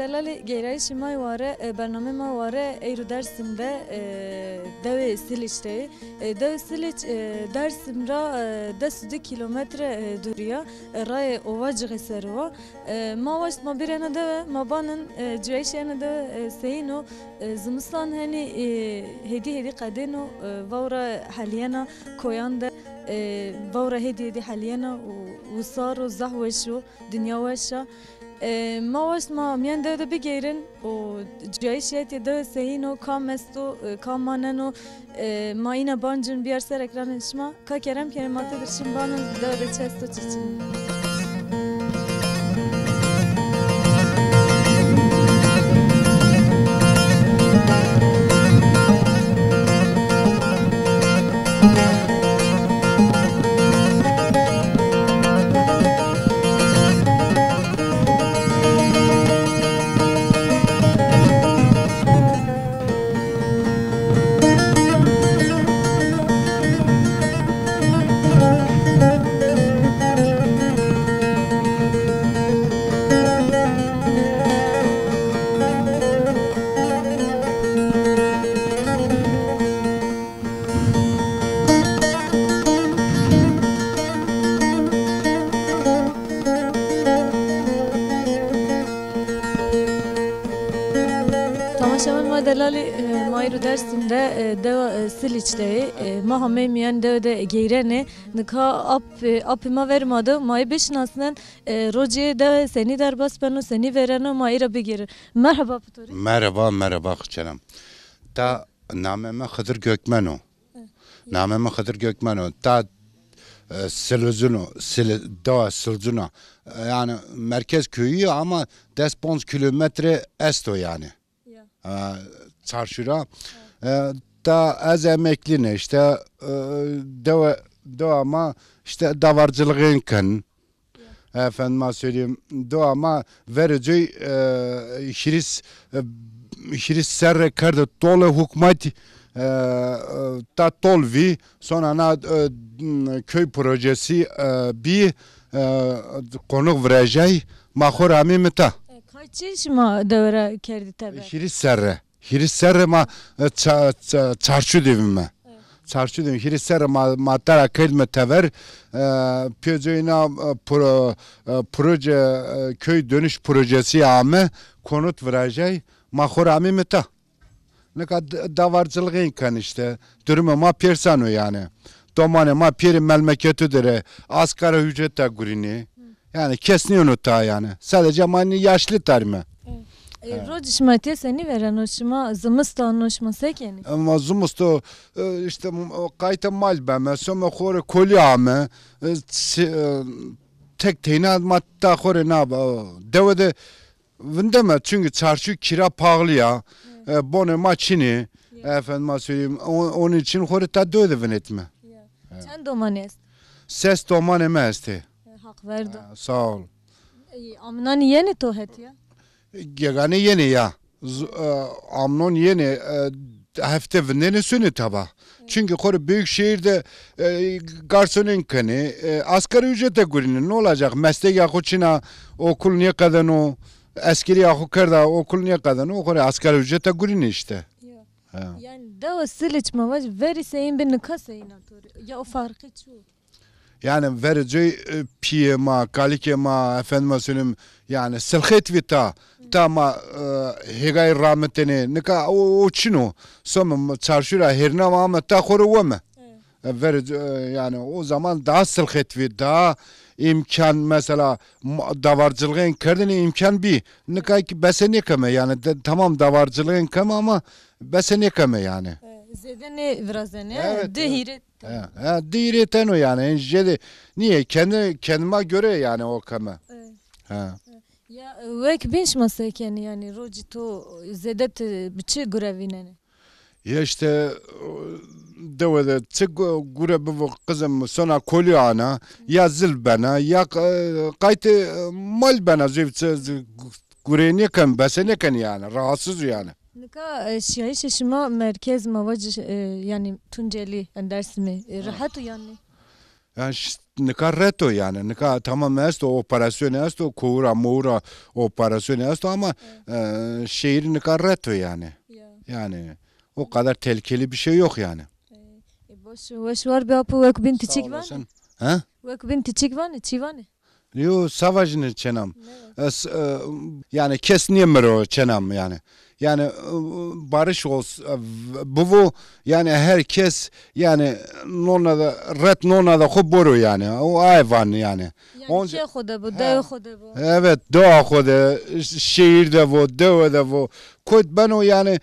delali geyreş may vare bername ma vare Eyru Dersim'de deve Siliç'te deve Siliç Dersim'ra 10 kilometre duruyor ray ovacı serva ma vaş ma birene deve ma banın cüeşene deve seyino zimistan hani hedi kadeno vavra haliyana koyanda vavra hedi haliyana وصار وزهوشو دنيا وشا ما واش ما ميان ده بگیرن و جایشیت ده سهینو کامستو کاماننو ما اینا بانجن بیار سر اکرانشما کا کرم کلماتی درشم بانن ده چستو چیچین delali Mayru Dersim'de deva Siliç'te ma hamey miyan de geyrene nika apima vermadı may beşinasından roje de seni derbas beno seni verene mayra begirir. Merhaba Pıtori. Merhaba canım. Ta nameme Hıdır Gökmeno. Nameme Hıdır Gökmeno. Ta Silzuna yani merkez köyü ama 10 kilometre esto yani. Çarşıra da az emekline işte ama işte davarcılığın kan efendim söyleyeyim ama verici şiris serre kardı tolu hükümet ta tolvi sonra köy projesi bir konuk vereceği mahur amimita. Kaç iş ma devre kerdi tabi? Şiris serre ma çarşı devime. Çarşı devime şiris serre ma tara kelime tever piyazoyuna proje köy dönüş projesi ame konut vereceği mahur amimita. Ne kadar davarcılığın kan işte. Durumu ma persano yani. Domane ma peri memleketidir. Asgari ücrete gurini. Yani kesin unuta yani. Sadece mani yaşlı tarime. Rodişmatiye seni veren hoşuma zımıstan hoşuma sekeni. Ama zımısto işte kayta mal beme sonra kore kolyame tek teyna matta kore na devede vindeme çünkü çarşı kira pahalı ya. Bone maçini efendim söyleyeyim onun için kore ta döde venetme. Sen domanes. Ses domane mesti. Hak verdi. Sağ ol. Amnon yeni tohet ya. Gegane yeni ya. Amnon yeni hafta vindene sünü taba. Çünkü kore büyük şehirde garsonun kanı asgari ücrete görünür. Ne olacak? Meslek yakıçına okul niye kadar o askeri yakı karda okul niye kadar o kore asgari ücrete görünür işte. Yani dava Siliç mavaç veri seyin bir nika seyin atıyor. Ya o farkı şu. Yani verici piyema, kalikema, efendim söyleyeyim yani silhet vita tama hegay rahmetine nika o çino somum çarşıra herna ama ta koruvame. Verici yani o zaman daha silhet vi daha imkan mesela davarcılığın kırdığını imkan bir nika ki besene kame yani tamam davarcılığın kame ama besene kame yani. Zedene biraz ne? Evet. Dehiret. Direten o yani. Niye? Kendime göre yani o kame. Ya vek binş masayken yani rojito zedet biçi görevine. Ya işte devede çık görevi kızım sonra kolye ana ya zil bana ya kayıtı mal bana zevçe görevine kan besene kan yani rahatsız yani. Nika şiayı şaşıma merkez mavacı yani Tunceli Dersim'i rahat yani. yani nika reto yani nika tamam esto operasyon esto kura mura operasyon esto ama şehir nika reto yani. Yani o kadar tehlikeli bir şey yok yani. Boş var bir apı vek bin tiçik var. Ha? Vek bin tiçik var ne? Çi var ne? Yo savajını çenam. Yani kesniyemir çenam yani. Yani barış olsun. Bu yani herkes yani nona da ret nona da kuboru yani. O hayvan yani. Yani şey xoda bu, dev xoda bu. Evet, doğa xoda, şehirde bu, devede bu. Koyt ben o yani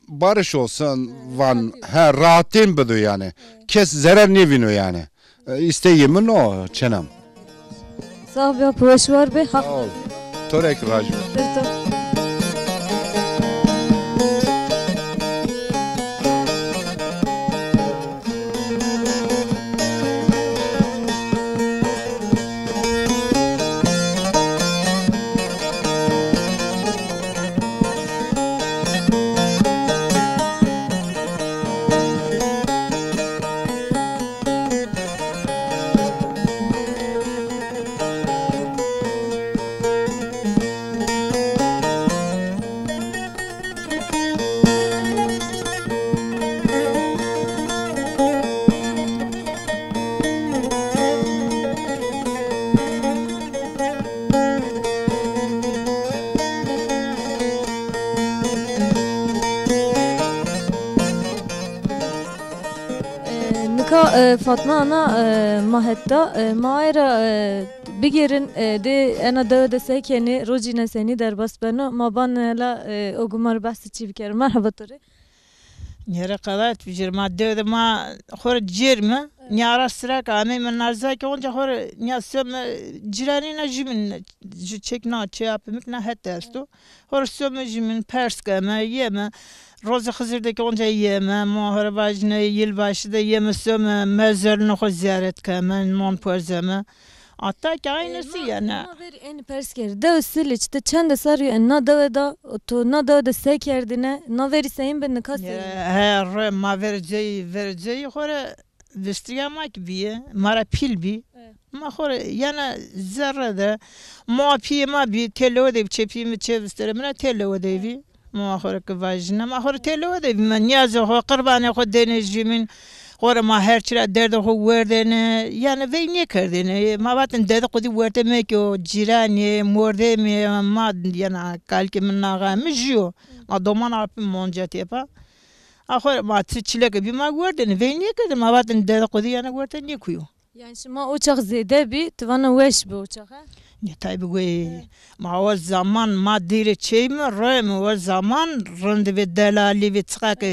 barış olsun van. Rahatin budu yani. Kes zarar ne vino yani. İsteyimin o çenam. Sağ ol bir apı boş var bir hak. Sağ ol. Torek racı. Fatma ana mahetta maera bigirin de ana da sekeni rojine seni derbas bana mabanla ogumar bahsi çivker merhaba tori. Nere kadar tüccar madde de ma hor cirme nyara sıra kame men narza ki onca hor nyasım cirani na jimin çekna çapımık na hatta hor söme jimin pers kame yeme Roza Hızır'daki onca yeme, muhara bacına yılbaşı da yeme söme, mezarını ho ziyaret keme, non porzeme. Hatta ki aynısı yani. Ma veri en persker. Da siliç de çende sarıyor na da to na da sekerdine na veri sayın ben kas. He ma vereceği hora vestriyamak biye, mara pil bi. Ma hora yana zerrede ma piyema bi tello de çepimi çevsteremine tello de bi. ما خورك واجنا ما خور تلو ده من نیاز خو قربانی خود دنیجی من خور ما هر چرا درد خو وردنه یعنی وی نکردنه ما وقتی درد خودی ورده میکو جیرانی مرده می ما یعنی کال که من ناقم میجیو ما دومان آب منجاتی با آخر ما تچیله که بی ما وردنه وی نکردن ما وقتی درد خودی یعنی ورده نیکیو Yani şuma uçak zede bi tuvana weş bi uçak ha? Ne tabi güey ma o zaman ma dire çeymi rem o zaman rende ve delali ve çıkak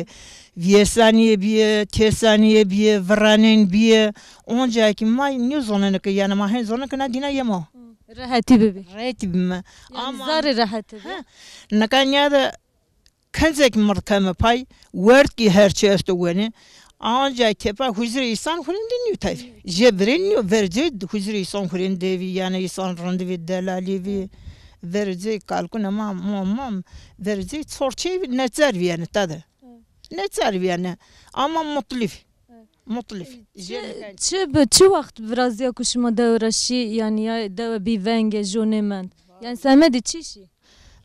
viyesaniye biye tesaniye biye vranen biye onca ki ma ne zonene ki yani ma hen zonene ki na dina yemo rahati bibi rahati bime ama zar rahati bi ne kan ya da kanzek mırkame pay word ki her şey estogeni ancak tepe huzur insan hurinde niye tabi jebrin niye verecek huzur insan hurinde vi yani insan randevu delali vi verecek kalkun ama verecek sorçeyi nezer vi yani tadı nezer vi yani ama mutlif çi vakt biraz yakuşma devraşi yani ya da bir venge jonemen yani semedi çişi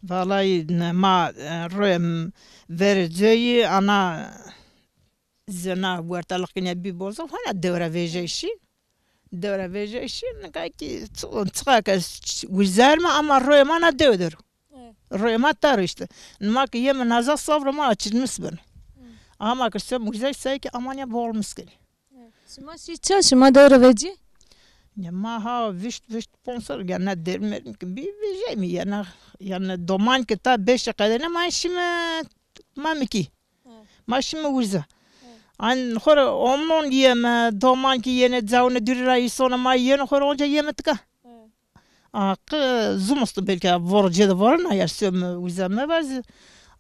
vallahi ma rem vereceği ana zena ortalık yine bir bozuk hala devre verecekşi ne kadar ki çıkak wizarma ama royamana devdir royama tar işte ama ki yemen azas savrama açılmış ben ama ki sen güzel say ki aman ya bol miskil şuma şiça şuma devre veci ya ma ha vişt sponsor yani dermerim ki bir vece mi yani doman ki ta 5 kadar ma şimdi mamiki ma şimdi wiza an khor omnon yeme doman ki yene zavne dürray sonra ma yene khor onca yeme tıka zumustu belki vorje de var na yaşım uzame vaz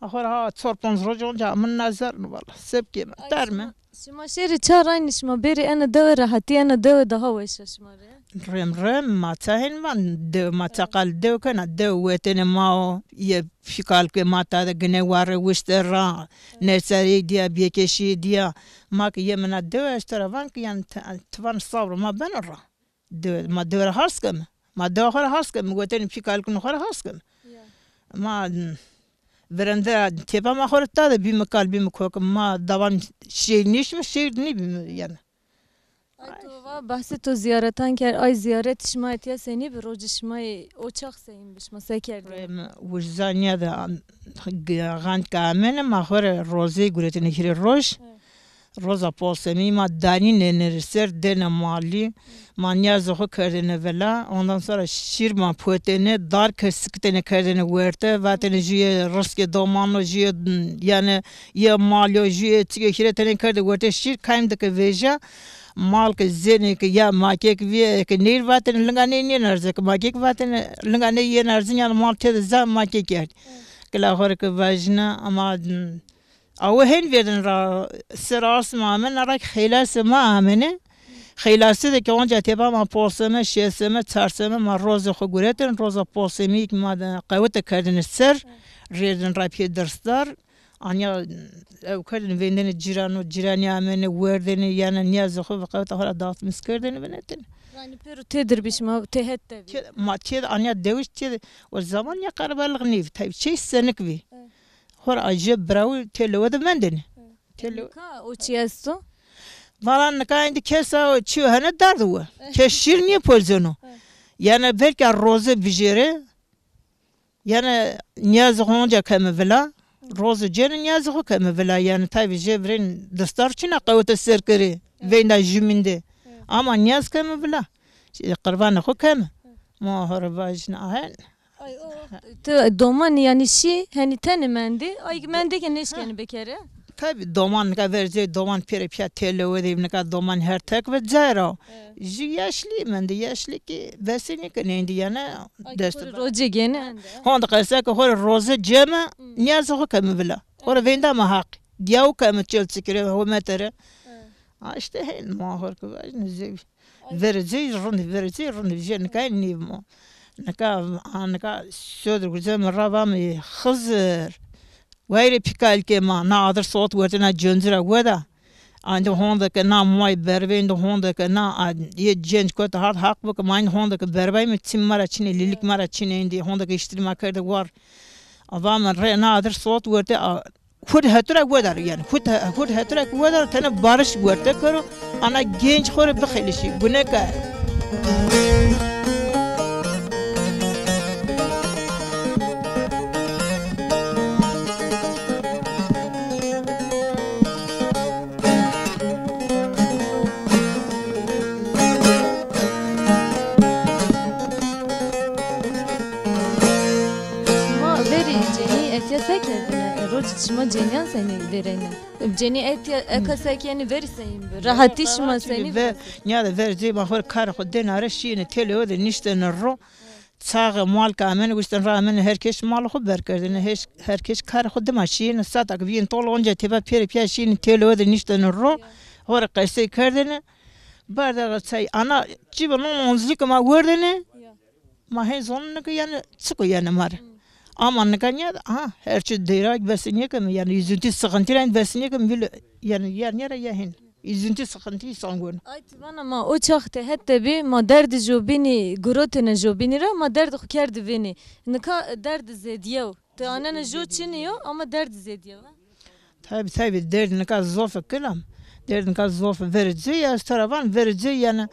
khor ha çorpon rojonca men nazar valla sebki terme şima şeri çarayni şima beri ana devre hati ana devre daha weş şima رم ما تهين من دو ما تقال دو كنا دو وتن ماو يفكال كما تا جنوار وسترا نسري ديا بيكشي ديا ما كي من دو اشترافان كيان تفان صبر ما بنرا دو ما دو هاسكم ما دو خر هاسكم وتن فكال كن خر هاسكم ما برنده تبا ما خرت تا بيمكال بيمكوك ما دوان شيء نيش مش شيء ني يعني Ay tova bahsi to ziyaretan ker ay ziyaret şmayetiye seni bir roji şmay oçak seyin bişma sekerdi. وجزانيا ده غان كامل ما خور روزي قريت نكري روش روزا بولسمي ما داني نرسر دنا مالي ما نيازو كردن ولا ondan sonra şirma potene dar kıskıtene kردن ورته واتن جي رسك دومانو جي yani ya malyo jي تيجي كردن كرد ورته şir kaym da veja mal ke zene ke ya makek vie ke nir vaten lngane ni narze ke makek vaten lngane ye narze yan mal te za makek yer ke la hor ke vajna ama او hen verin ra siras mamen ara khilas ma amene khilas de ke onja teba ma polseme şeseme tsarseme ma roz xo gureten roza polsemi ma qawet kardin ser redin rapie derstar anya ev kardin vendeni cirani amene werdeni yana niyaz xo qawet hala dağıtmış kardin benetin Yani peru tedir bişma tehet de. ma te anya deviş te o zaman ya qarbalıq niv tabi şey senik vi hor acı bravo telo da mendeni telo Ka o çiyesto. Varan indi kesa çu hane dardı keşir niye polzono yani belki roze bijere yani niyaz honca keme vela roze cene niyaz ho keme vela yani tabi jevrin dastar çina qawta serkeri veyna jüminde ama niyaz keme vela qurban ho keme ma hor vajna hen Ay o doman yani şi hani tenemendi ay mende ke neşkeni bekere. tabi doman ka verce doman pere pya telo ve ka doman her tek ve zero ji yaşlı mende yaşlı ki vesini ki nendi yana Deste roje gene. honda kaysa ka hor roze cema niyaz ho keme vela hor venda ma hak diyaw keme çelsikre ho metere işte hen ma hor ka vajna zev verce run jen ka nivmo naka söder güzel ravam khızır Vayre pikal ke ma na adar sot wetna jönzra weda ande honda ke na moy bervende honda ke na ye genç ko ta hak bu ke main honda ke berbay mi timmara çine lilik mara çine indi honda ke iştirma kerde var avam re na adar sot wete khud hatra wedar yani khud hatra wedar tane barış wete karo ana genç khore bkhilishi bune ka Şma cenyan seni verene. Ceni et ekasakeni verseyim bir. Rahatışma seni ve ya da verce ma hor kar xudden ara şine telo de nişten ro sağa mal kamen gustan ramen herkes mal xo berkerdine herkes kar xudde maşine satak vin tolonca teba peri pya şine telo de nişten ro hor qayse kerdine barda say ana cibanın onzlik ma werdene ma he zonne ki yani çıkı yani mar ama ne kanya her şey değerek besiniyor ki yani yüzüntü sıkıntıyla besiniyor ki yani ya hin yüzüntü sıkıntı sangun. Ay bana ma o çaktı hatta bir ma derdi jobini gurotene jobini ra ma derdi kerdi beni ne ka derdi zediyor. Te anane jo çiniyor ama derdi zediyor. Tabi derdi ne ka zof kelam derdi ne ka zof verici ya taravan verici yani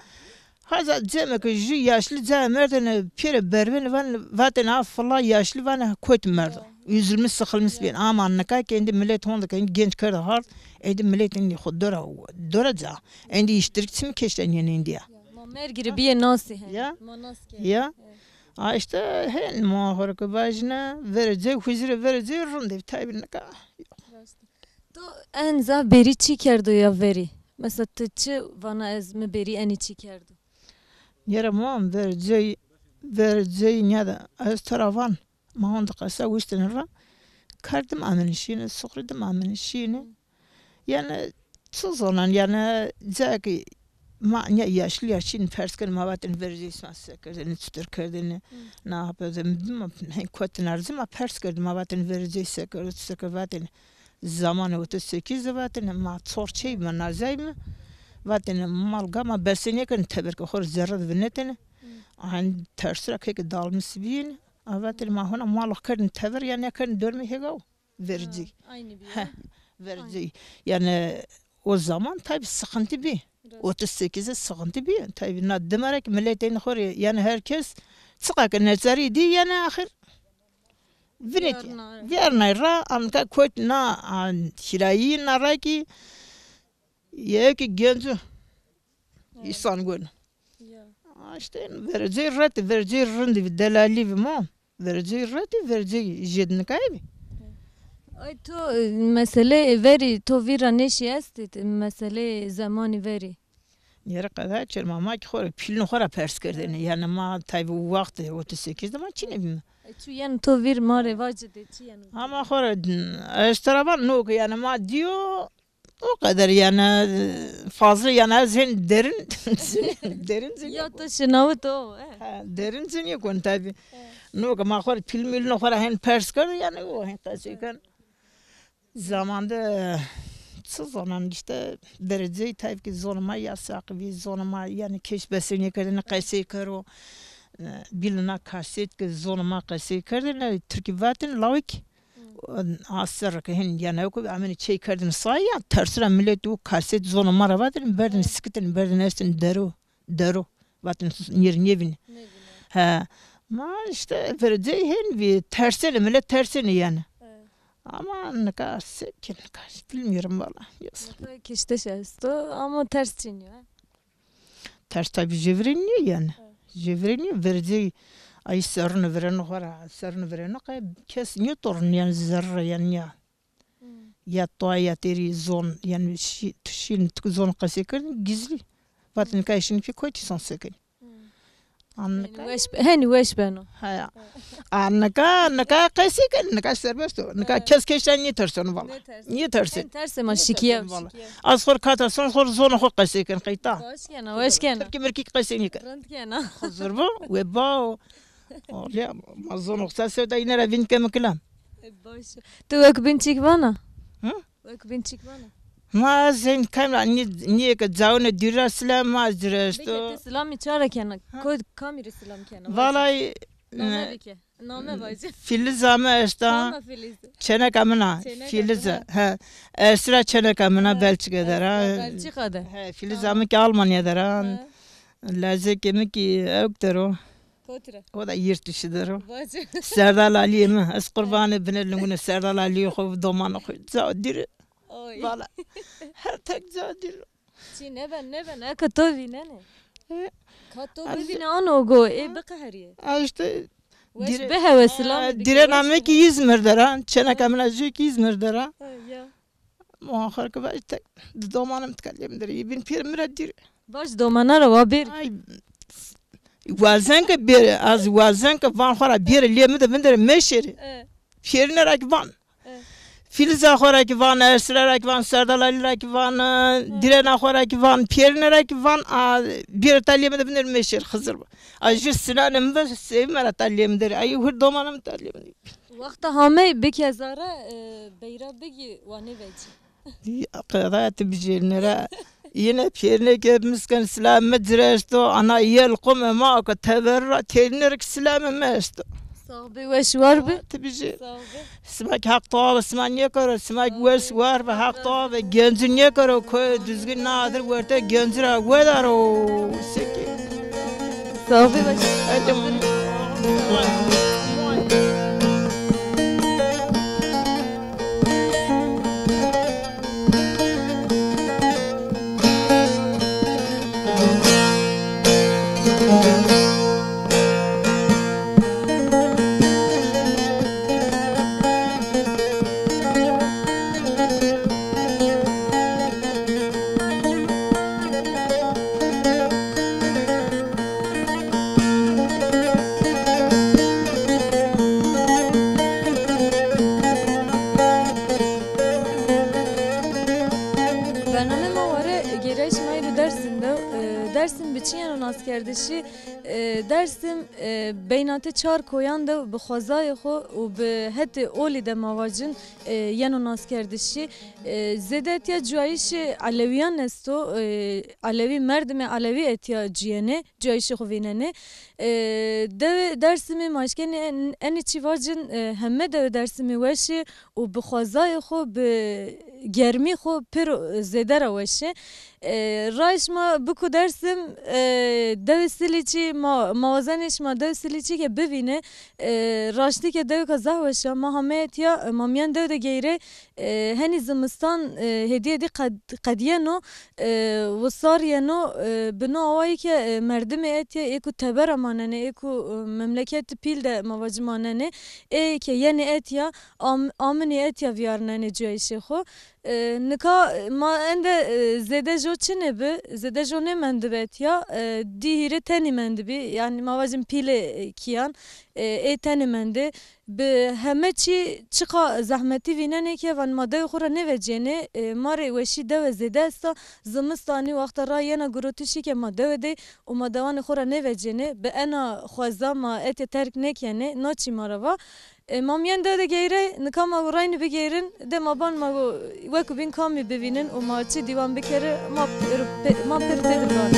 Haza demek ki yaşlı zemerdene pire berben vaten afla yaşlı vana kötü merdo. Üzülmüş sıkılmış bir aman ne kadar kendi millet onda kendi genç karı hard edi milletin dora za. Endi iştirikçi mi keşten yeni India. Mergiri bir nasi ya. Ya. İşte hen mahor ki bajna verecek huzur verecek runde tabi ne kadar. To en za beri çi kerdo ya veri. Mesela tıçı vana ez mi beri eni çi kerdo. Yara mam vereceği ne de az taravan ma onda kasa wistene kardım amenişini sokridum amenişini yani tuzonan yani zaki ما yaşlı yaşın pers kır mavatin vereceğiz kırdığını tutur kırdığını ne yapıyordum bilmem kuatın arzı ma pers kırdı mavatin vereceğiz kırdı tutur kırvatin zamanı 38 vatin ma çorçey ma nazay mı vatin malga ma besine kan taber ko hor zerre vinetene han tersra kek dalmış bin vatin ma hona mal kırdın taber yani kan dörme hego verici Aynı bir verici yani o zaman tabi sıkıntı bir 38'e sıkıntı bir tabi naddemerek milletin hor yani herkes sıkak nezari di yani ahir Vinet vierna ra anka koyt na an şirayi naraki ye ki genco insan gün işte vereceği ret vereceği rınd delali mi mo vereceği ret vereceği jedin kaybi Ay to mesele veri to vira neşi est mesele zamanı veri yere kadar çelmama ki hor pilin hora pers kırdığını yani ma tabi vakti 38'de ma çine bilmem Çu yani to vir mare vacide çi yani ama hor estaraban no yani ma diyor o kadar yani fazla yani sen derin derin ya to şınavı to derin sen yok on tabi no ma hor filmil no hor hen pers kır yani o hen taşıkan zamanda zaman işte derece tabi ki zonuma yasak bir zonuma yani keşbesini kadını kaysi karo bilina kaset ki zonuma kaysi kadını Türkiye vatin lavik asır ki hen yani o ameni çey kadını sayya tersine millet o kaset zonuma ravatin berdin sıkıntın berdin esin dero vatin yerine ha ma işte vereceği hen bir tersine millet tersine yani ama ne kadar sekin bilmiyorum valla. Kişte şesto ama ters çiniyor. Ters tabi jevreniyor yani. Jevreniyor vereceği ay sarını veren var sarını veren kay kes niye torun yani zerre yani ya toya ya teri zon yani şin zon kasekır gizli. Vatın kayşın fi koytsan sekin. Hani weş beno. Ha. Anaka kaysiken naka serbesto naka keskeşten niye tersen valla. Niye tersen? Terse ma şikiye. Az hor kata son hor zona hor kaysiken kayta. Weş kena. Türkiye merkek kaysiken. Rent kena. Hazır bu ve ba. Ya mazon oksası da yine ravin kemklam. Baş. Tu ek binçik bana. Ek binçik bana. Ma sen kamla niye ka zaune dira selam azresto. Beke selam içara kena. Koy kamera selam kena. Vallahi Name beke. Name bacı. Filiz ama esta. Çene kamına. Filiz. Ha. Esra çene kamına Belçika'da ha. Belçika'da. Ha Filiz ama ki Almanya'da ha. Lazım ki öktür o. O da yurt dışıdır o. Serdar Ali mi? Es kurbanı binelim Serdar Ali o domanı koy. Zadir. Valla. Her tek zadir. Çi ne ben akatovi ne? Katovi ne ano go bekahriye. İşte Be ve selam. Dire name ki İzmir'dir ha. Çene kamına ki İzmir'dir ha. Ya. Muhakkak ki işte domanım tkellemdir. İbn Pir Miradir. Baş domanara wa bir. Wazen ki bir az wazen ki van khara bir liyemi de bindir meşeri. Pirine rak van. Filiza khara ki van Esra rak van Serdar Ali rak van Direna khara ki van Pirine rak van bir taliyemi de bindir meşer khızır. Ajir sinanım da sevmera taliyemdir. Ay hur domanım taliyemdir. Vakta hame bekezara beyra begi vane veci. Qadayat bijilnera yine pirine gebmisken selamet diresto ana yel qom ma ka taberra tenerek selamet mesto. Sahibi ve şvar be. Tibiji. Smak hak tawa sman yakar smak wes var ve hak tawa ve gencin yakar ko düzgün nadir werte gencira wedar o seki. Sahibi ve yenon askerdişi Dersim beynate çar koyan da bi xwazayê xwe û bi hetê olî de mavacin yenon askerdişi zêdetiya ciyayîşê Aleviyan est o Alevi merdimê Alevi etiya ciyênê ciyayîşê xwe vînenê devê Dersimê maşkenê enê çîvacin heme devê Dersimê weşê û bi xwazayê xwe bi germî xwe pir zêde re weşe rayş ma biku Dersim devê Silîçî mawazenêş ma devê Silîçî ke bivîne raştîke devê ka zeh weşa ma heme etiya mamiyan dev de geyre henî zimistan hediyedî qediyeno wisar yeno bi no awayî ke merdimê etiye ê ku tebera manene ê ku memleket pîl de mavacî manene ê ke yenê etiya aminê etiya viyarnenê ciyayîşê xwe nika ma ende zêde jo çi nebe zêde jo ne mendibe etiya dî hîrê tenî mendibî yani mavacin pîlê kiyan ê tenê mendê bi heme çî çiqa zehmetî vînenê ke van ma devê xwe re nevecêne marê weşî dev zêde esta zimistanî wexta ra yena gurotîşî ke ma devê de û ma dewanê xwe re nevecêne bi ena xweza ma etê terk nekene naçî ma re va mamiyen de geyre nika ma rayni bigeyrin de ma ban ma wek bin kamî bivînin û ma çi dîwan bikere ma pir tê dibran.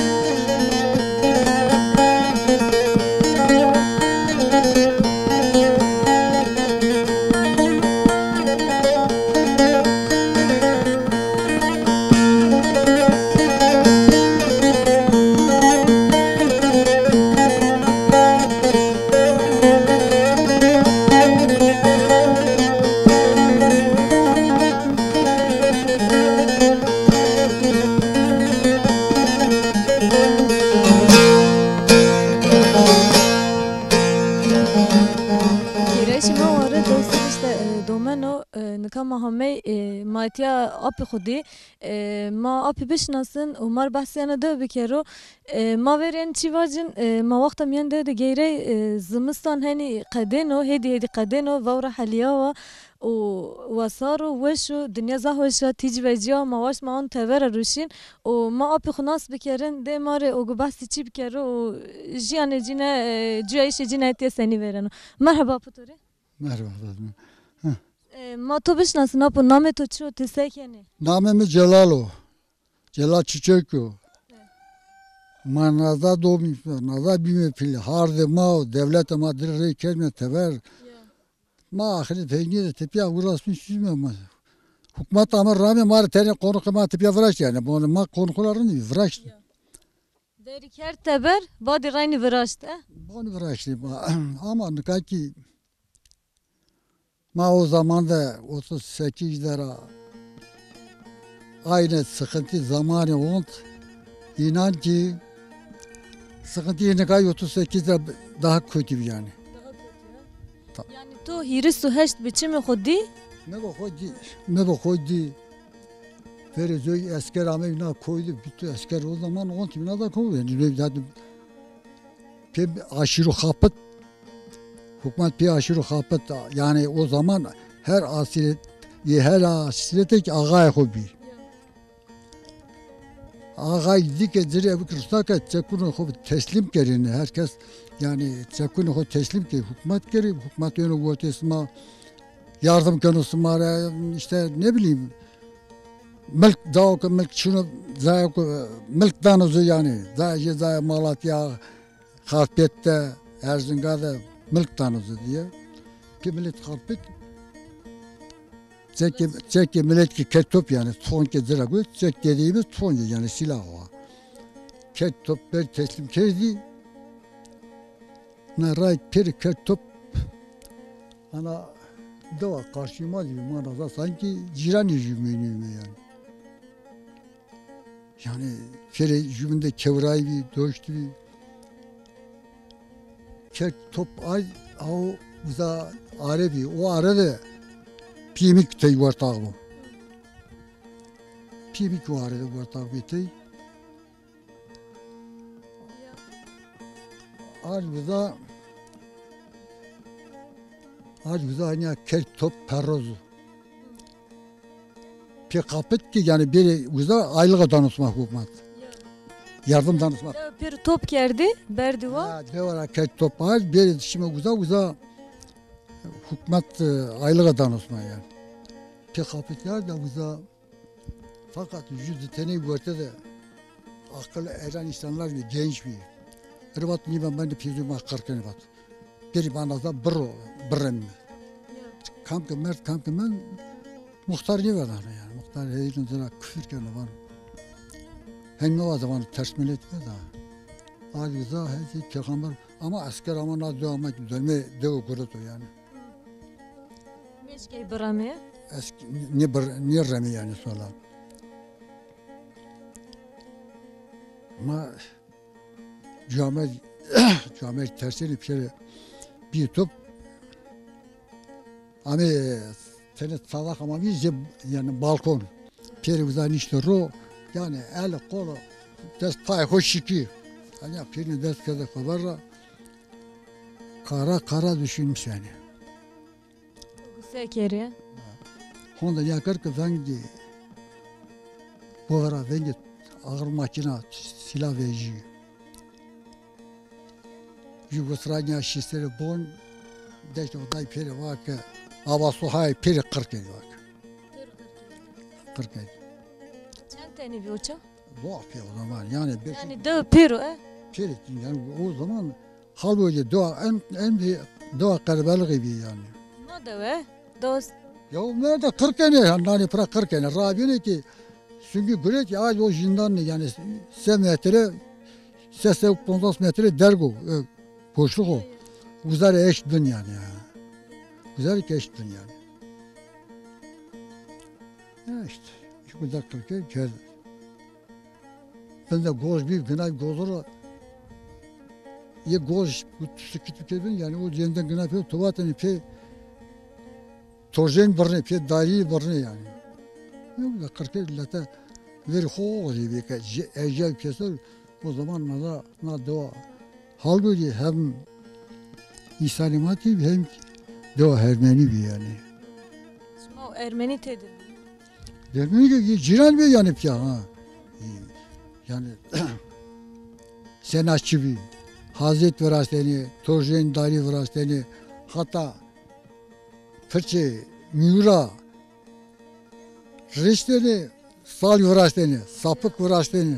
Nikama hame matiya apı xudi ma apı bişnasın û mar behsiyana dev bikero ma verên çîvacin ma wexta miyan dev de geyre zimistan henî qedêno hêdî qedêno vewra heliyawa û wasar û weş û dinya zeh weşa tîc veciya ma waş ma wan tevera rûşîn û ma apı xwe nas bikerin dê marê û gu behsî çî bikero û jiyanê cî ne ciyayîşê cî ne etiye senî vereno. Merhaba Putorê. Merhaba. Ma to bişnasın apı namê to çi û tu sekenî? Namemi Celalo. Celal Çiçekyo. Ma naza doğmi, naza bime pil harde ma devlet ma dirre kelme tever. Ma ahiri fengi de tepiya uğraşmış süzme ma. Hükümet ama rağmen ma teri konu ma tepiya vıraş yani. Bu ma konularını vıraş. Deri ker teber, badi rayni vıraştı. Bunu vıraştı ama nikaki ma o zaman da 38 lira aynı sıkıntı zamanı oldu. İnan ki sıkıntı ne kadar 38 lira daha kötü yani. Daha kötü. Yani tu hirisu heşt biçimi xudi? Ne bu koydu. Ferizöy asker amevina koydu. Bütün asker o zaman 10 bin da koydu. Yani aşırı kapıt. Hükümet bir aşırı kapıt. Yani o zaman her asilete ağay hobi. Ağay dike zire bükürsak çekunu teslim kerini herkes yani çekunu teslim ki hükümet keri hükümet yönü götesma yardım konusuma işte ne bileyim milk dağ milk şunu milk danızı yani zay Malatya Karpet'te Erzincan'da milk danızı diye ki millet Karpet çeki millet ki ketop yani ton ki zira çek dediğimiz ton yani silah o ketop bir teslim kerdi ne ray bir ketop ana dava karşıma diyor manaza sanki ciran yüzümünüyor yani. Yani fere yüzümünde kevrayı bir dövüştü bir ket top ay o uza arabi o arada pimik tey vartağı bu. Pimik o arada vartağı bir tey. Arada hani ket top perrozu. Pek kapıt ki yani bir uzak aylığa danışmak hükümet. Yardım danışmak. Bir top geldi, berdiva. Ne var ki topar bir şimdi güzel hükümet aylığa danışma yani. Pek hafifler de güzel. Fakat yüzü tane görse de akıllı eren insanlar bir genç bir. Rivat niye ben de piyazıma karken rivat. Bir bana da birrem. Kamkemen muhtar ne var yani. Muhtar heyecan zira küfür kanı var. Hem o zaman ters millet mi da. Ayrıca her şey peygamber ama asker ama ne devam ediyor. Ne devam kurudu yani. Meşke birame. Eski ne remi yani sonra. Ama cami tersine bir top ama seni salak ama biz yani balkon peri uzan işte ro yani el kolu dest pay hoşiki hani peri dest kadar kabara kara düşünmüş yani. Sekeri. Honda yakar ki vengi bu ara vengi ağır makina silah verici. Yugoslavya şişleri bon deşte o day peri var ki hava sohay peri 40 var. 40. Çen tane bir uçak? Vah be o zaman yani Yani de pero peri yani o zaman halbuki doğa en bir doğa karabalık gibi yani. Ne de ve? Dost. Ya nerede 40 yani para 40 Rabi'ne ki çünkü göre ki ağaç o zindan yani 8 metre 8-10 metre dergo boşluk o. Güzel eşdin yani. Güzel eşdin yani. Ya işte. Şu güzel 40 kez. Ben de goz bir günah gozuru ye goz bu sıkıntı kedin yani o yeniden günah pe tuvatını pe torjen barne pe dari barne yani. Yok da 40 illete ver hoğu bir ki ecel keser o zaman na doğa halbuki hem İslamiyet'i hem doğa Ermeni bir yani. Şimdi o Ermeni tedin. Ermeni ki ciran bir yani ya ha. Yani senatçı bir Hazret virasını, Torjen Dari virasını hatta fırçı, Miura Reşteni, Sal virasını, Sapık virasını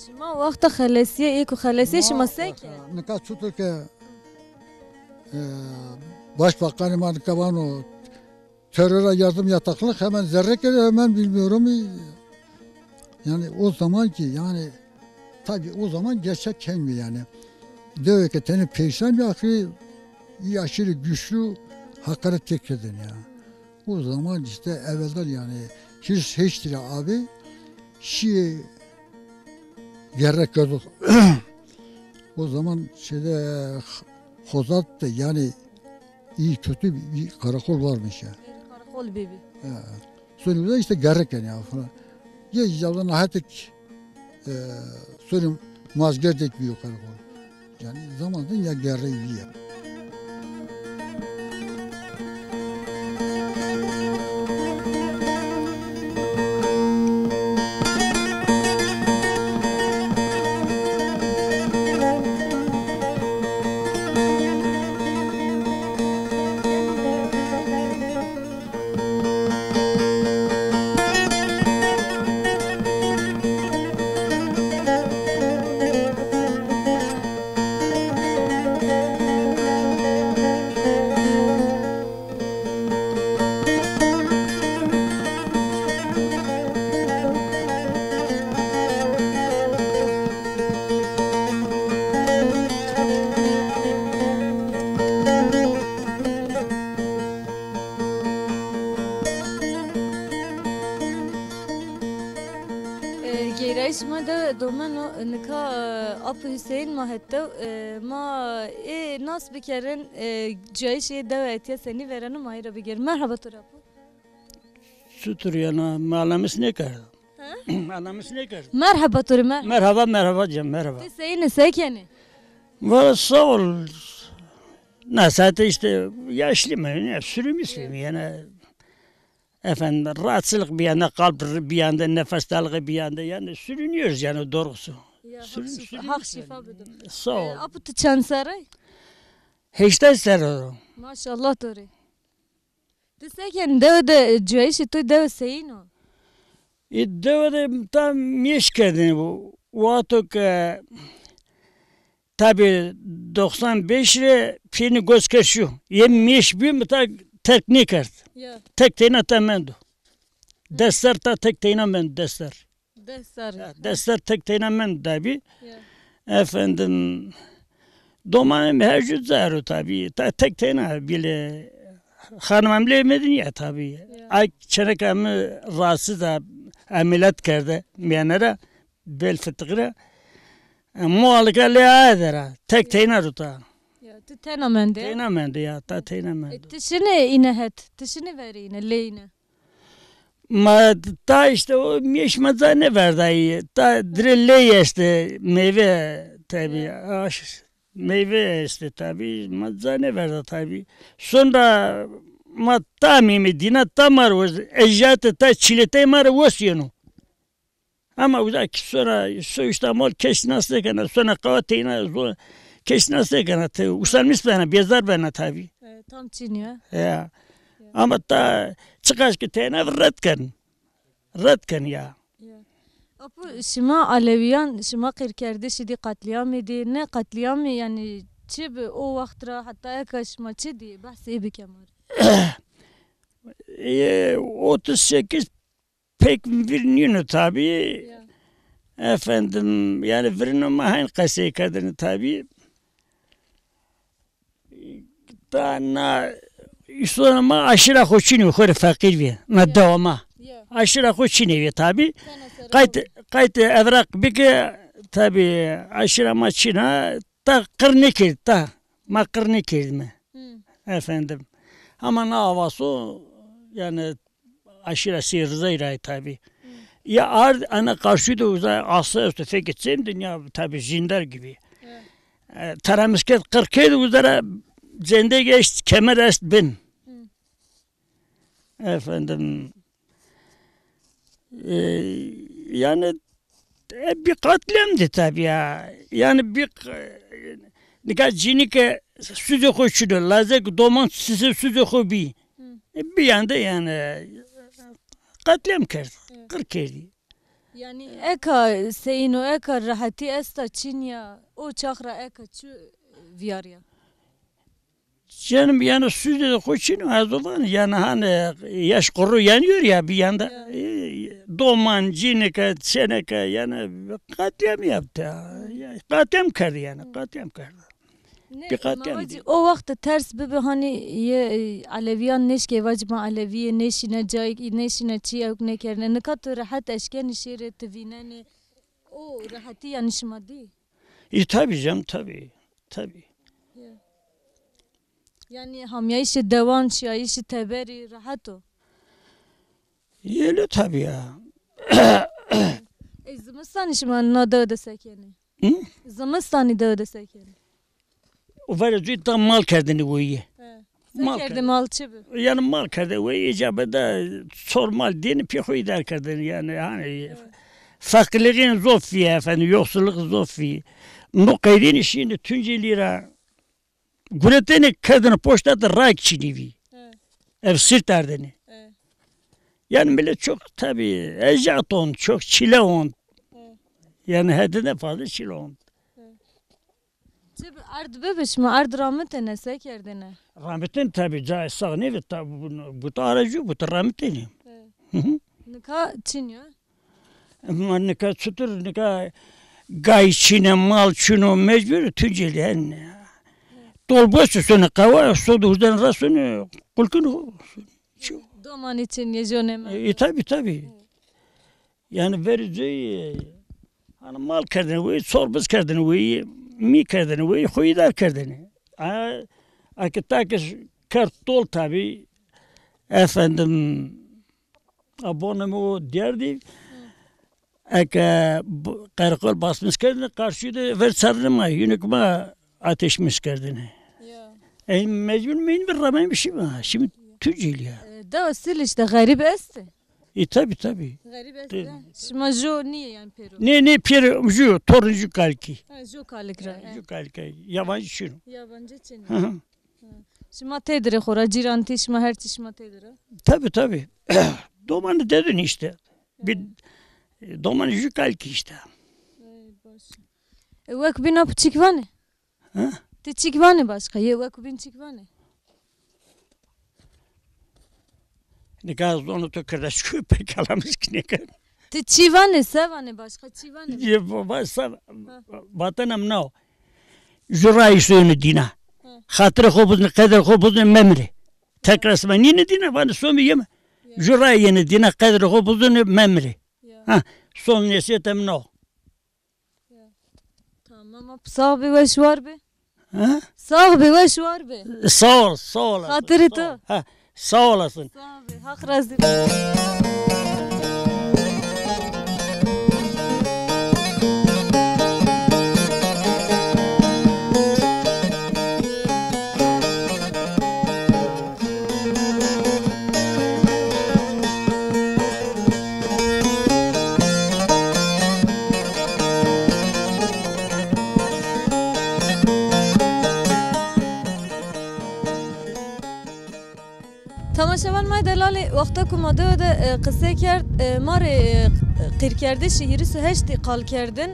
Şimdi o vakti halesiye, ilk halesiye şimdi seke. Ne kadar tutur ki Başbakanı Markavano teröre yardım yataklık hemen zerre kere hemen bilmiyorum. Yani o zaman ki yani tabi o zaman gerçek kelime yani. Diyor ki senin perişan bir aklı iyi aşırı güçlü hakaret tekredin ya. O zaman işte evvelden yani hiçtir abi şey gerek yok. O zaman şeyde Hozat'ta yani iyi kötü bir karakol varmış ya. Karakol bibi. Sonra da işte gerek yani falan. Ya icabından hayatık sonra mazgerdek bir karakol. Yani zamanında ya gereği ya. Gereğişme de domeno nika Apo Hüseyin mahette ma nas bir kere cayşe davetiye seni verenim ayrı bir ger. Merhaba Turapu. Sutur yana malamis ne kardı? Malamis ne kardı? Merhaba Turi merhaba. Merhaba canım merhaba. Hüseyin sekeni. Valla sağ ol. Nasıl işte yaşlı mı? Ne sürüm islemi yani. Efendim rahatsızlık bir yanda, kalp bir yanda, nefes darlığı bir yanda, yani sürünüyoruz yani doğrusu. Ya, Sürünüyoruz. hak şifa bedin. Sağ ol. Apu tu çan saray? Hiç de isterim. Maşallah doğru. Tu seken dev de cüeyşi tu dev seyino. Devede tam meşkedin bu. Vatok tabi 95'le pini göz keşiyor. Yem meş bir mi ta teknik ert. Ya. Tek teyna temendu. Dester ta tek teyna men dester. De sarı. Dester tek teyna men tabi. Ya. Efendim domanım her cüz zaru tabi. Ta tek teyna bile hanımım bilemedin ya tabi. Ay çerekamı rahatsız da ameliyat kerdi miyanera bel fıtıkra. Muhalika leadera. Tek teyna ruta. Ya tu tena mende. Teyna mende ya ta teyna mende. Tişini inehet. Tişini veri yine leyine. Ma ta işte o meşmeza ne verdi? Ta drille işte meyve tabi. Meyve işte tabi. Mazza ne verdi tabi. Sonra ma tamimi dina tamar var. Ecjatı ta çilete mar vasyonu. Ama uzak sonra su işte mol keş nasıl kana sonra kavateyna keş nasıl kana te usanmış bana bezar bana tabi. Tam çiniyor. Ya. Ama ta çıkaş ki teyna redken ya. Apu şima Aleviyan şima kırkerdi şidi katliam idi. Ne katliam yani çi o vaktra hatta yakaşma çi diye bahsi bir kemar. 38 pek biliniyor tabi. Ya. Efendim yani birinin mahayn kasey kadını tabi. Na sonra ma aşırı hoşini yukarı fakir bir. Na devama. Ya. Aşırı hoşini bir tabi. Sana Kayıt evrak bir ki tabi aşırı maçına ta kırnikir ta. Ma kırnikir mi? Efendim. Ama ne havası yani aşırı seyirzeyrayı tabi. Ya ana karşıydı uzay asla üstüfe gitsem dünya tabi zindar gibi. Taramisket 47 uzara zende geçti kemer est bin. Efendim yani bir katliamdı tabi ya. Yani bir nikah cinike süzü koşuyor. Lazek doman size süzü kobi. Bir yanda yani katliam kerdi. 47. yani eka seyino eka rahati esta Çinya o çakra eka çu viyarya. Canım yani süzü koşuyor az olan yani hani yaş kuru yanıyor ya bir yanda. Doman, cinika, seneka yani katliam yaptı. Katliam kerdi yani katliam kerdi. Bir katliam değil. O vakti ters bebe hani ye Aleviyan neşke vacma Aleviye neşine cay neşine çi yok ne kerne ne kat rahat eşken şire tvinene o rahati yani şmadi. Tabii canım tabii. Tabii. Yani hamyayışı devan şiyayışı teberi rahat o. Öyle tabii ya. Zımıstan şman nada da sekeni. Zımıstan da sekeni. O var tam mal kerdini bu iyi. Mal Sekerde kerdi. malçı bu. Yani mal kerdi bu icabında sormal dini pihoy der kerdini yani hani fakirliğin zofiye efendim yoksulluk zofiye. Nukaydin işini tünce lira gureteni kerdini poştada rak çinivi. Ev sırt erdini. Yani bile çok tabii ecat on çok çile on. Yani haddinden fazla çile on. Çi ard bebeş mi ard rahmetine sekerdine. Rahmetin tabii caiz sağ ne ve tabii bu da aracı bu da rahmetin. Nika Çinyo. Ama ne kadar tutur ne kadar gay çine mal çino mecbur tüceli yani. Dolbosu sonra kava sodu uzdan rasını kulkunu. Doman için yejoneme. Tabii. Yani verici hani mal kerdini ve sorbuz kerdini ve mi kerdini ve huyidar kerdini. Akitakis kartol tabii efendim abonemi o derdi. Karakol basmış kerdini karşıydı ver sarılma yünükme ateşmiş kerdini. Mecbur muyum bir ramay bir şey mi? Şimdi tücil ya. Da Siliç de garip esti. Tabi. Garip esti. Şima jo niye yani Peru? Ne peri ju toruncu kalki. Ha jo kalikra. Ju kalki. Yabancı şunu. Yabancı Çin. Hı hı. Şima tedire xora ciranti şima her şima tedire. Tabi. Domanı dedin işte. Bir domanı ju kalki işte. Vek bina çikvane. Ha? Ti çikvane başka. Ye vek bin çikvane. Ne kadar onu to kırdaş köpek alamış ki ne kadar. Ti çivane sevane başka çivane. Ye baba vatanım no. Juray suyunu dina. Hatırı hobuzunu kadar hobuzunu memri. Tekrar sma yine dina bana somi yeme. Juray yine dina kadar hobuzunu memri. Ha son nesiyetem no. Tamam sağ bir ve şuar be. Ha? Sağ bir ve şuar be. Sağ olasın. Hatırı to. Ha sağ olasın. Sağ bir hak razı. Tamaşavan may delali vakta kumada da kısa kert mare qirkerde şehri süheşti kal kerdin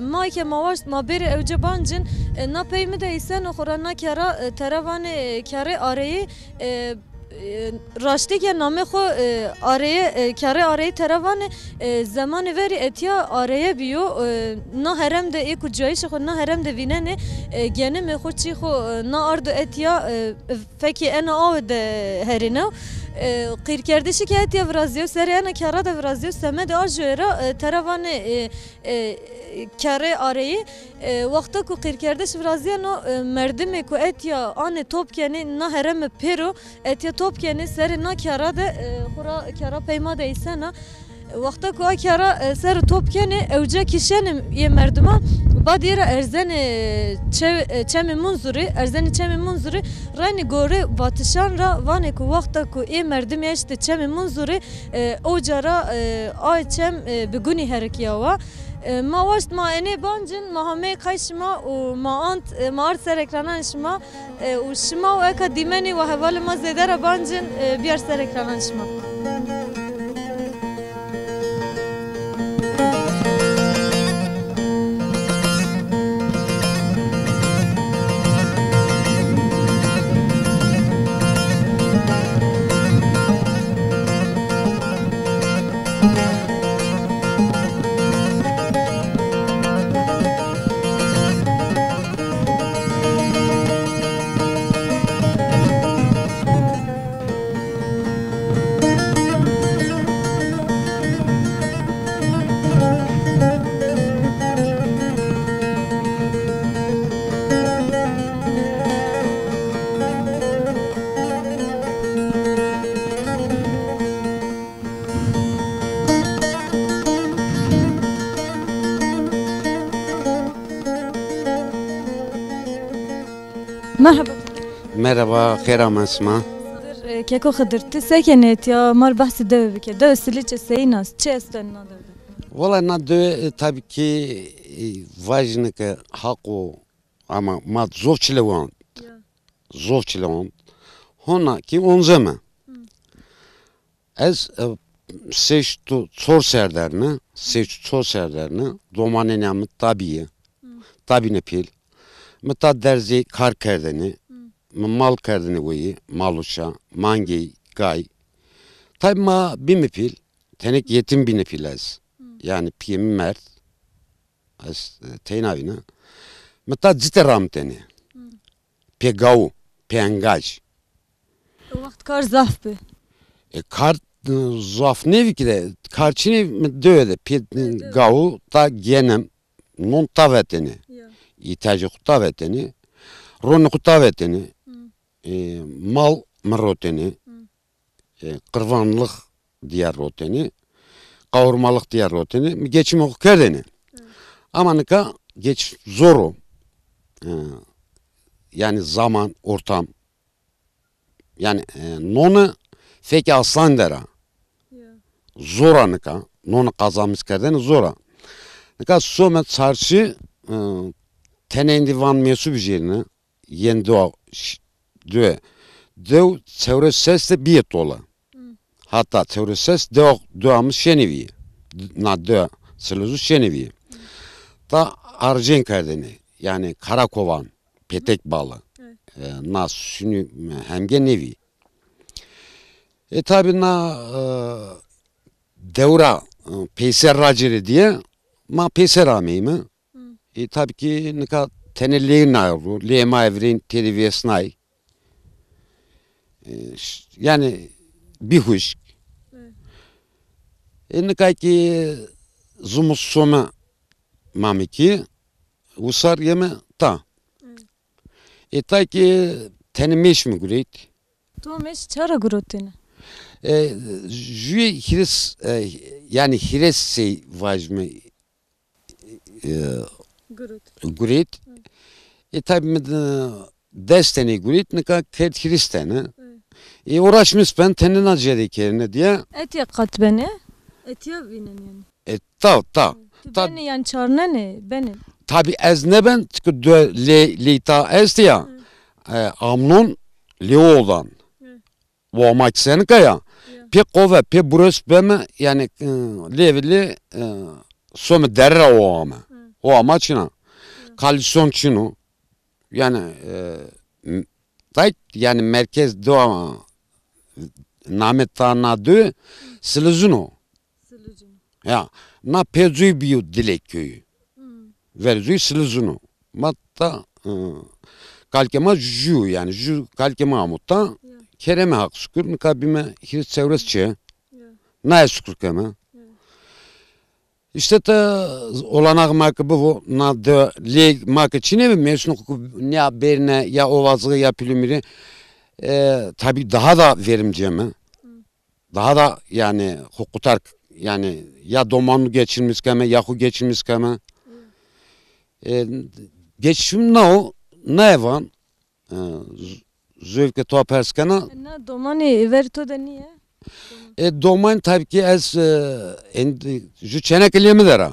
may ke mavaş maberi evce bancın na peymi de isen oxora na kara teravanı kare areyi راشتی که نام خو آریه کاره آریه تروان زمان وری اتیا آریه بیو نه هرم ده ایکو جایش خو نه هرم ده ویننه گنه می خو چی خو نه آرد اتیا فکی انا آو ده هرینه قیر کردشی که اتیا ورازیو سری انا کارا ده ورازیو سمه ده آجویرا تروان کاره آریه وقتا کو قیر کردش ورازیو نو مردمی کو اتیا آن توپ کنی نه هرم پیرو اتیا توپ کنی سری نه کارا ده خورا کارا پیما ده ایسنا وقتا کو کارا سر توپ کنی اوجا کشنم یه مردما بعد یه ارزن چم منظوری ارزن چم منظوری رانی گوره باتشان را وانه کو وقتا کو ای مردم یشت چم منظوری اوجا آی چم بگونی هرکیاوا ما واشت ما اینه بانجن ما همه کایشما و ما انت ما ارد سر اکرانانشما و شما و اکا دیمنی و حوال ما زیده را بانجن بیار سر اکرانانشما مرحبا Merhaba, Kerem Esma. كيكو خضرتي ساكنت يا مال بحث دو بك دو سليتش سيناس تشي استنى دو Valla na de tabii ki ważne haku ama ma zovçilevan. Zovçilevan. Hona ki onzeme. Ez seçtu çor serderine, seçtu çor serderine domanenamı tabiye. Tabine pil. Meta derzi kar kerdeni. Mal kerdeni goyi, maluşa, mangi, gay. Tabi ma bimi pil. Tenek yetim bini pil ez. Yani piyemi mert. Ez teynavine. Meta ziteram teni. Pegavu, peangaj. وقت كار زاف بي Kar zaf nevi ki de karçini döyle gavu ta genem non taveteni itacı taveteni ronu taveteni mal mroteni kırvanlık diğer roteni kavurmalık diğer roteni geçim oku kerdeni ama nika geç zoru yani zaman ortam yani nonu Feki aslan dera. Zora nika. Nonu kazanmış kerdeni zora. Nika Somet çarşı tenendi van mesu bijerini yendo dö dö çevre sesle bir tola. Hatta çevre ses döamız şenevi. Na dö sözü şenevi. Da arjen kerdeni yani karakovan petek balı. Na sünü hemge nevi. Tabi na devra peyser raciri diye ma peyser ameyimi. Tabii ki nika tenelleyin nayru, lema evrin televiyesnay. Yani bir huş. Nika ki zumus soma mamiki usar yeme ta. Ta ki tenemeş mi gureyt? Tomeş çara grotine. Jüye hires yani hires şey vajme gureyt. Tabi desteni gureyt nika kert hiristene. Uğraşmış ben tenin acıydı yerine diye. Et ya kat beni. Et ya binen yani. Ta. Beni yani çarına ne? Benim. Tabi ez ne ben leyta ez ya. Amnon leoğlan. Bu amaç seni kaya. Pe kove pe burası beme yani levli somu derre o ama. O amaçına. Kalisyon çinu. Yani yani merkez doğa nametana dö Sılıcıno. Ya na pezuy biyo dilek köyü. Verzuy Sılıcıno. Matta kalkema ju yani ju kalkema amutta kereme hak şükür nikabime hiç çevresçe. Na şükür keme. İşte ta olanak makı bu na de leg makı çine mi mesnu ne berine ya ovazlığı ya plümiri tabi daha da verimceme. Daha da yani hukutar yani ya domanı geçirmiş keme ya hu geçirmiş keme. Geçişim ne evan zevke to perskana. Ne domani verto da niye? Doman tabii ki ez şu çenekliğimi dera.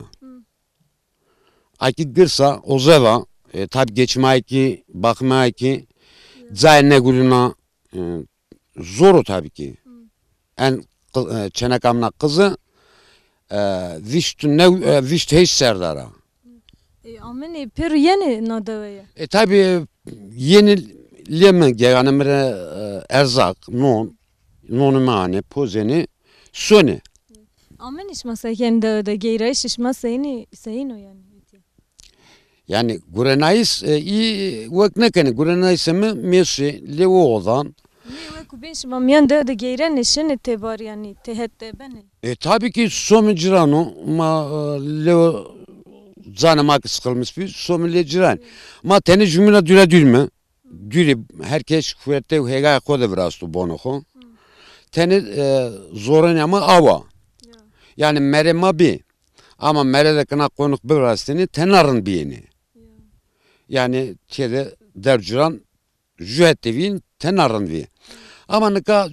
Aki gırsa ozeva tabii geçmeye ki bakmaya ki zayne gülüna zoru tabii ki. En çenekamna kızı vişt hiç serdara. Ameni per yeni nadavaya. Tabii yeni leme yani erzak nonumane pozeni soni. Amen iş masayken da geyreş iş masayını sayın o yani. Yani gurenais iyi vaknekene gurenais mi mesi levodan. Ne ve kubin şimamyan da geyren işin itibar yani tehette beni. Tabii ki somicirano ma levo zanamak sıkılmış bir somileciran. Ma teni cümle düre Düre herkes kuvvette hega koda biraz tu bonoho. Teni zoran ama ava. Yani merema bi. Ama merede kına konuk bir rastini tenarın biyeni. Yani şeyde dercuran jühettevin tenarın bi. Ama nika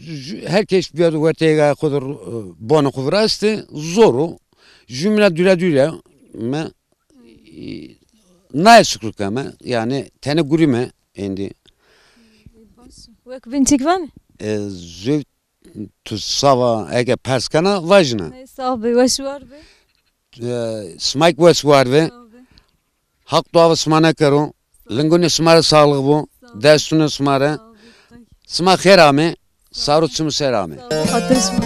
herkes bir kuvvette koda bonok bir rastı zoru. Cümle düre me ne sıklıkame yani teni gurime endi. Ve kubin çıkva mı? Zöv tu sava ege perskana vajna. Ne sahibi ve şu var be? Smayk ve suar ve hak doğava smana karo. Lingone smara sağlığı bu. Destune smara. Sma kherame. Sarut smu serame. Hatırışma.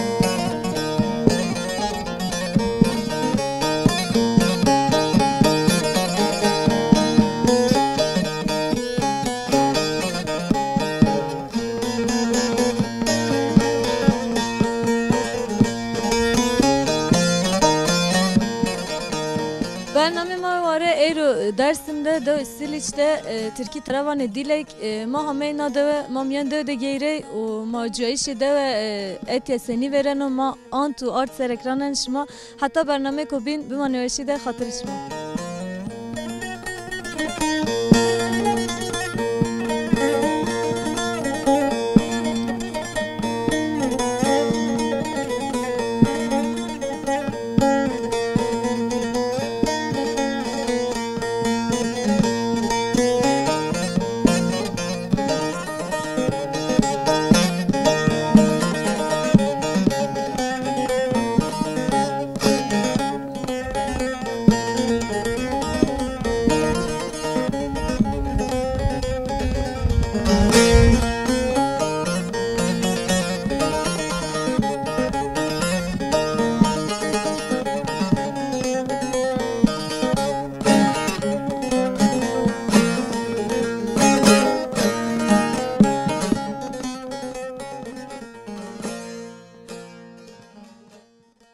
Dersimde de Siliç'te Türkiye Taravanı Dilek Mahameyna de Mamyen de geyre o macayişi de etye seni veren o ma antu art serekranın şma hatta bername ko bin bimanöşi de hatırışma.